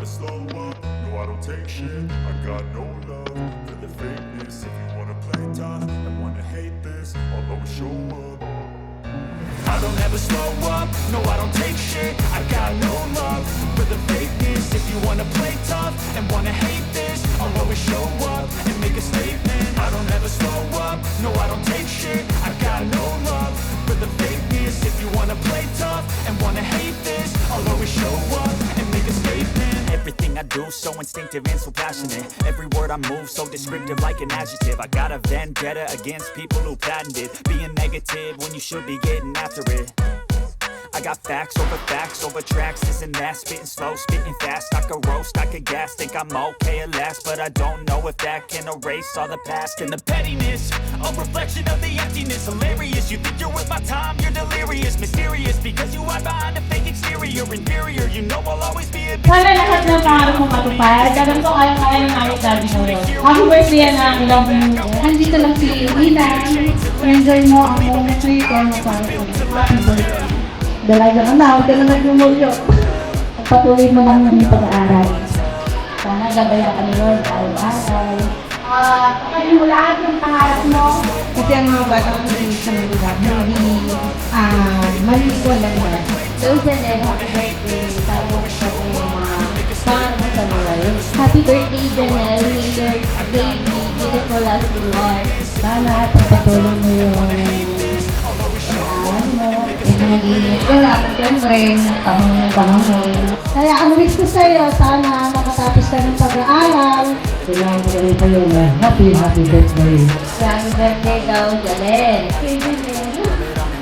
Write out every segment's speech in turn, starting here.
slow up, no I don't take shit. I got no love for the fakeness. If you wanna play tough and wanna hate this, I'll always show up. I don't ever slow up, no I don't take shit. I got no love for the fakeness. If you wanna play tough and wanna hate this, I'll always show up and make a statement. I don't ever slow up, no I don't take shit. I got no love for the fakeness. If you wanna play tough and wanna hate this, I'll always show up and make a statement. Everything I do so instinctive and so passionate. Every word I move so descriptive like an adjective. I got a vendetta against people who patented being negative when you should be getting after it. I got facts over tracks, this and that. Spitting slow, spitting fast. I could roast, I could gas. Think I'm okay at last, but I don't know if that can erase all the past. And the pettiness, a reflection of the emptiness. Hilarious, you think you're worth my time, you're delirious. Mysterious, because you hide behind a fake exterior. Inferior, you know I'll always be a Sana lahat ng pangarap mo matupad. Dagan ko kaya na namin sabi ko. Happy birthday na, love you. Andito lang si Ina. Enjoy mo ang moment na ito na para sa birthday. Dalaga ka na, huwag ka na nagmumulyo. Patuloy mo lang yung pag-aaral. Sana gabayan ka ni Lord araw-araw. Pagkain mo lahat yung pangarap mo. Kasi ang mga bata ko sa mga hindi maliliwan lang ba. So, Janelle, happy birthday. Tapos sa yung mga pangarap mo sa buhay. Happy birthday, Janelle. May your baby, beautiful as you are. Sana pagpatuloy mo yung pag-aaral mo. Nag-iinit ko lang, siyempre, panahon. Kaya ang wish ko sa'yo, sana makatapos ka ng pag-aaral. Kailangan ko rin kayo na happy birthday. Happy birthday daw, Janelle.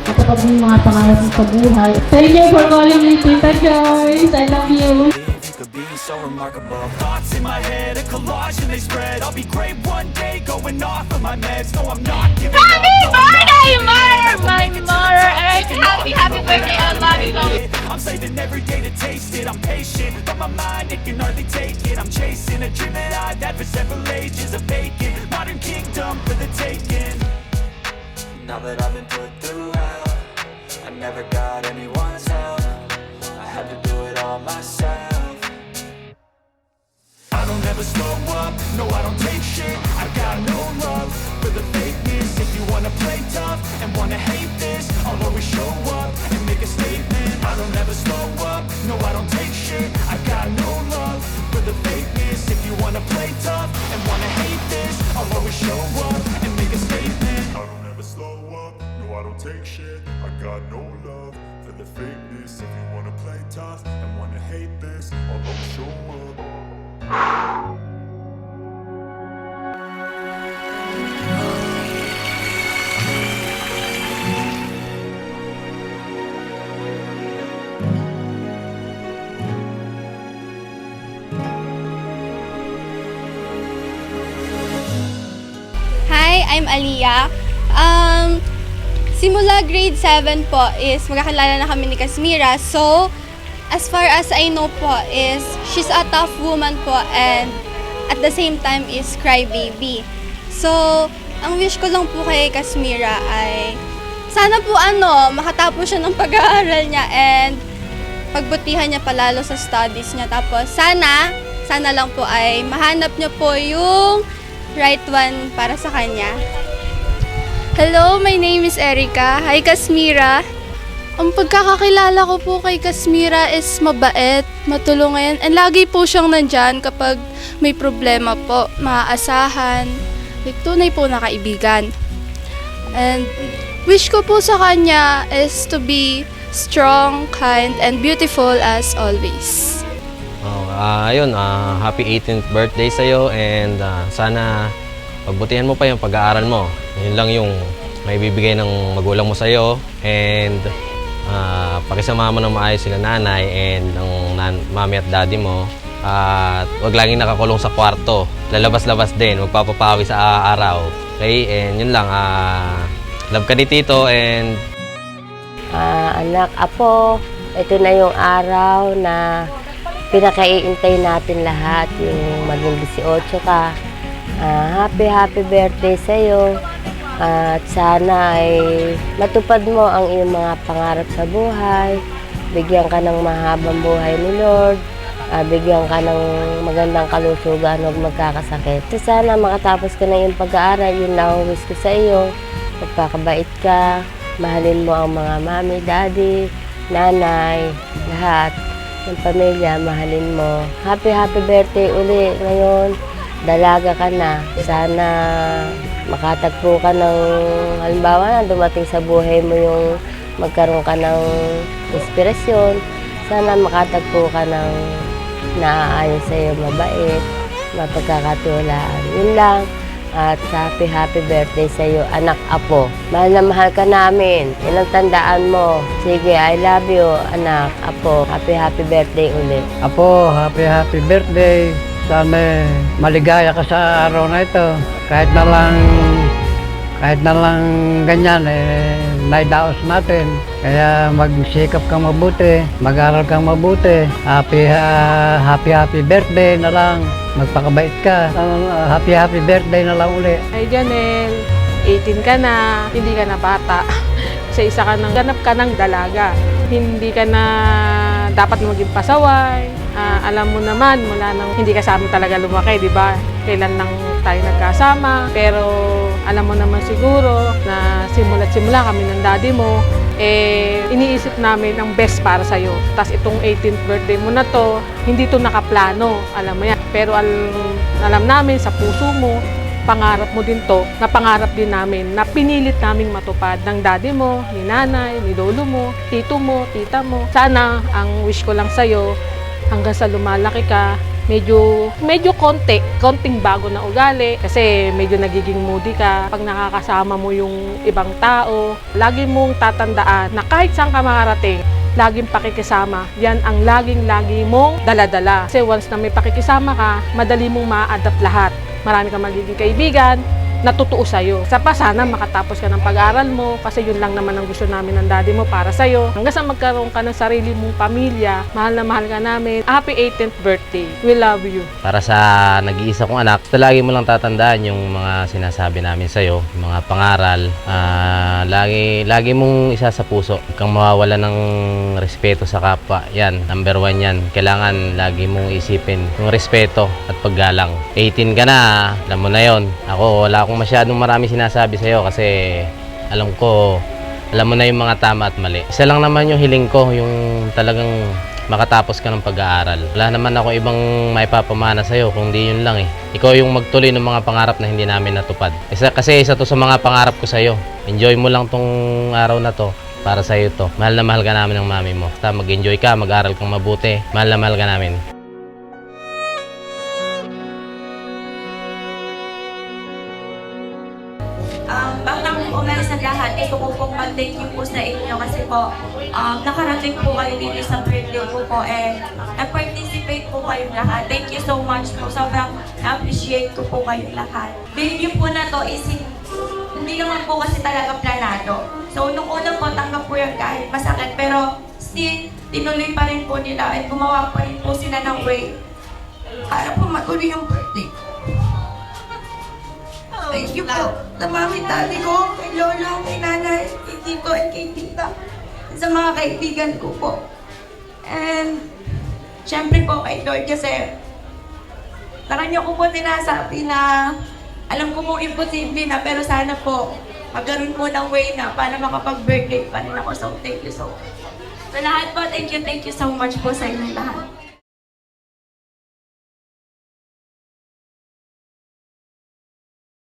Matapag mo yung mga pangarap mo sa buhay. Thank you for calling me, Tita Joyce. I love you. Could be so remarkable. Thoughts in my head, a collage and they spread. I'll be great one day, going off of my meds. No, I'm not giving up. Happy birthday, mother! My mother! Happy birthday, I love you. I'm saving every day to taste it. I'm patient, but my mind, it can hardly take it. I'm chasing a dream that I've had for several ages. A vacant modern kingdom for the taking. Now that I've been put through hell, I never got anyone's help. I had to do it all myself. I don't ever slow up, no I don't take shit. I got no love for the fakeness. If you wanna play tough and wanna hate this, I'll always show up and make a statement. I don't ever slow up, no I don't take shit. I got no love for the fakeness. If you wanna play tough and wanna hate this, I'll always show up and make a statement. I don't ever slow up, no I don't take shit. I got no love for the fakeness. If you wanna play tough and wanna hate this, I'll always show up. Hi, I'm Aliyah. Simula grade 7 po is magkakilala na kami ni Kasmira. So, as far as I know po is she's a tough woman po and at the same time is crybaby. So, ang wish ko lang po kay Kasmira ay sana po makatapos siya ng pag-aaral niya and pagbutihan niya palalo sa studies niya. Tapos sana lang po ay mahanap niya po yung right one para sa kanya. Hello, my name is Erica. Hi, Kasmira. Ang pagkakakilala ko po kay Kasmira is mabait, matulungan, and lagi po siyang nandyan kapag may problema po, maaasahan. Like, tunay po na kaibigan. And wish ko po sa kanya is to be strong, kind, and beautiful as always. Happy 18th birthday sa'yo and sana pagbutihan mo pa yung pag-aaral mo. Yun lang yung may bibigay ng magulang mo sa'yo and pakisama mo ng maayos sila nanay and ng mami at daddy mo. At huwag laging nakakulong sa kwarto. Lalabas-labas din, magpapapawi sa araw. Okay? And yun lang, love ka ni Tito and... Anak, apo, ito na yung araw na pinakaiintay natin lahat, yung maging 18 ka. Happy birthday sa'yo. At sana ay matupad mo ang iyong mga pangarap sa buhay. Bigyan ka ng mahabang buhay ni Lord. bigyan ka ng magandang kalusugan, huwag magkakasakit. So, sana makatapos ka na yung pag-aaral, yun lang ang wish ko sa iyo. Magpakabait ka, mahalin mo ang mga mami, daddy, nanay, lahat ng pamilya, mahalin mo. Happy birthday uli ngayon. Dalaga ka na. Sana makatagpo ka ng, halimbawa na dumating sa buhay mo yung magkaroon ka ng inspirasyon. Sana makatagpo ka ng naaayon sa iyo, mabait, mapagkakatiwalaan. Yun lang. At happy birthday sa iyo, anak Apo. Mahal na mahal ka namin. Yan ang tandaan mo. Sige, I love you, anak Apo. Happy birthday ulit. Apo, happy birthday. Sana maligaya ka sa araw na ito. Kahit na lang ganyan, naidaos natin. Kaya magsikap kang mabuti, mag-aral kang mabuti. Happy birthday na lang. Magpakabait ka. Happy birthday na lang uli. Ay Janel, 18 ka na, hindi ka na bata. Isa ka nang ganap ka ng dalaga. Hindi ka na dapat maging pasaway. Alam mo naman, mula nang hindi ka sa amin talaga lumaki, di ba? Kailan lang tayo nagkasama. Pero alam mo naman siguro na simula kami ng daddy mo, iniisip namin ang best para sa'yo. Tapos itong 18th birthday mo na to, hindi to nakaplano, alam mo yan. Pero alam namin sa puso mo, pangarap mo din to, na pangarap din namin, na pinilit naming matupad ng daddy mo, ni nanay, ni lolo mo, tito mo, tita mo. Sana, ang wish ko lang sa'yo, hanggang sa lumalaki ka, medyo konting bago na ugali kasi medyo nagiging moody ka. Pag nakakasama mo yung ibang tao, lagi mong tatandaan na kahit saan ka makarating, laging pakikisama. Yan ang lagi mong daladala. Kasi once na may pakikisama ka, madali mong ma-adapt lahat. Marami kang magiging kaibigan na totoo sa'yo. Sana makatapos ka ng pag-aaral mo kasi yun lang naman ang gusto namin ng daddy mo para sa'yo. Hanggang sa magkaroon ka ng sarili mong pamilya, mahal na mahal ka namin. Happy 18th birthday. We love you. Para sa nag-iisa kong anak, lagi mo lang tatandaan yung mga sinasabi namin sa'yo, yung mga pangaral. Lagi mong isa sa puso. Huwag kang mawawala ng respeto sa kapwa. Yan, number 1 yan. Kailangan lagi mong isipin yung respeto at paggalang. 18 ka na, alam mo na yon. Ako, wala akong masyadong marami sinasabi sa'yo kasi alam mo na yung mga tama at mali. Isa lang naman yung hiling ko, yung talagang makatapos ka ng pag-aaral. Wala naman ako ibang maipapamana sa'yo, kung di yun lang eh. Ikaw yung magtuloy ng mga pangarap na hindi namin natupad. Kasi isa to sa mga pangarap ko sa'yo. Enjoy mo lang tong araw na to. Para sa'yo to. Mahal na mahal ka namin ng mami mo. Basta mag-enjoy ka, mag-aral kang mabuti. Mahal na mahal ka namin. Bago po umalis ang lahat, gusto ko pong mag-thank you po sa inyo kasi po nakarating po kayo dito sa birthday ko po and nag-participate po kayong lahat. Thank you so much po. Sobrang appreciate ko po kayong lahat. Binigyan po na to is hindi naman po kasi talaga planado. So nung una po, tanggap po yung kahit masakit pero still, tinuloy pa rin po nila at gumawa pa rin po sila ng way para po matuloy yung birthday. Thank you po sa mami, daddy ko, kay lola, kay nanay, kay tito, at kay tita. Sa mga kaibigan ko po. And, syempre po kay Lord kasi sa kanya ko po sinasabi na alam ko mong imposible na pero sana po magkaroon po ng way na para makapag-birthday pa rin ako. So, thank you so much. Sa lahat po, thank you so much po sa inyo lahat.